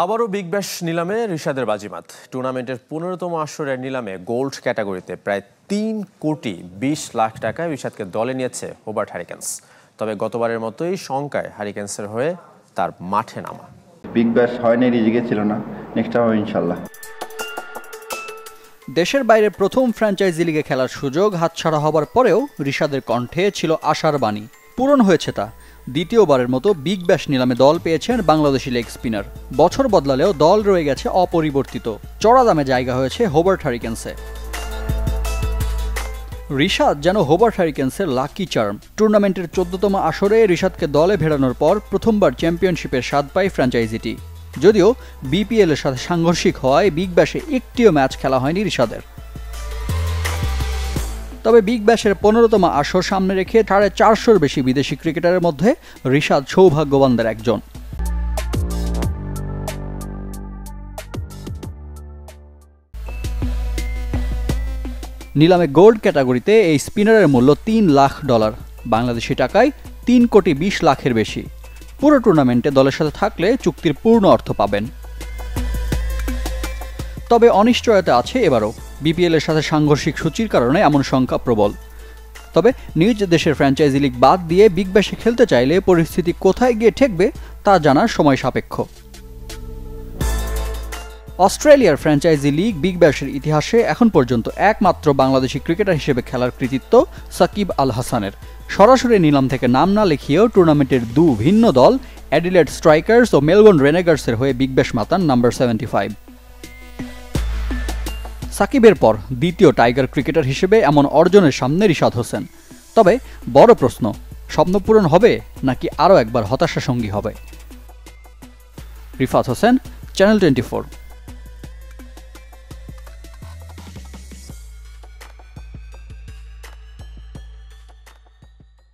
আবারও Big Bash নিলামে রিশাদের বাজিমাত। টুর্নামেন্টের ১৫তম আসরের নিলামে গোল্ড ক্যাটাগরিতে প্রায় ৩,২০,০০,০০০ টাকায় রিশাদকে দলে নিয়েছে হোবার্ট হারিকেনস। তবে গতবারের মতোই শঙ্কায় হারিকেন্সের হয়ে তার মাঠে নামা। বিগ ব্যাশ হয়নি, রিজিকে ছিল না, নেক্সট টাইম হবে ইনশাল্লাহ। দেশের বাইরে প্রথম ফ্র্যাঞ্চাইজি লিগে খেলার সুযোগ হাতছাড়া হবার পরেও রিশাদের কণ্ঠে ছিল আশার বাণী। পূরণ হয়েছে তা। দ্বিতীয়বারের মতো বিগ ব্যাশ নিলামে দল পেয়েছেন বাংলাদেশি লেগ স্পিনার। বছর বদলালেও দল রয়ে গেছে অপরিবর্তিত। চড়া দামে জায়গা হয়েছে হোবার্ট হারিকেন্সে। রিশাদ যেন হোবার্ট হারিকেন্সের লাকি চার্ম। টুর্নামেন্টের ১৪তম আসরে রিশাদকে দলে ভেড়ানোর পর প্রথমবার চ্যাম্পিয়নশিপের স্বাদ পায় ফ্র্যাঞ্চাইজিটি। যদিও বিপিএল এর সাথে সাংঘর্ষিক হওয়ায় বিগ ব্যাশে একটিও ম্যাচ খেলা হয়নি রিশাদের। তবে বিগ ব্যাশের ১৫তম আসর সামনে রেখে ৪৫০-র বেশি বিদেশি ক্রিকেটারের মধ্যে রিশাদ সৌভাগ্যবানদের একজন। নিলামে গোল্ড ক্যাটাগরিতে এই স্পিনারের মূল্য $৩,০০,০০০, বাংলাদেশি টাকায় ৩,২০,০০,০০০-এর বেশি। পুরো টুর্নামেন্টে দলের সাথে থাকলে চুক্তির পূর্ণ অর্থ পাবেন। তবে অনিশ্চয়তা আছে এবারও। বিপিএল এর সাথে সাংঘর্ষিক সূচির কারণে এমন সংখ্যা প্রবল। তবে নিজ দেশের ফ্র্যাঞ্চাইজি লিগ বাদ দিয়ে বিগ ব্যাশে খেলতে চাইলে পরিস্থিতি কোথায় গিয়ে ঠেকবে তা জানার সময় সাপেক্ষ। অস্ট্রেলিয়ার ফ্র্যাঞ্চাইজি লিগ বিগ ব্যাশের ইতিহাসে এখন পর্যন্ত একমাত্র বাংলাদেশি ক্রিকেটার হিসেবে খেলার কৃতিত্ব সাকিব আল হাসানের। সরাসরি নিলাম থেকে নাম না লিখিয়েও টুর্নামেন্টের ভিন্ন দল অ্যাডিলেড স্ট্রাইকার্স ও মেলবোর্ন রেনেগার্সের হয়ে বিগ ব্যাশ মাতান নাম্বার ৭৫। সাকিবের পর দ্বিতীয় টাইগার ক্রিকেটার হিসেবে এমন অর্জনের সামনে রিশাদ হোসেন। তবে বড় প্রশ্ন, স্বপ্নপূরণ হবে নাকি আরও একবার হতাশা সঙ্গী হবে? রিফাত হোসেন, চ্যানেল 24।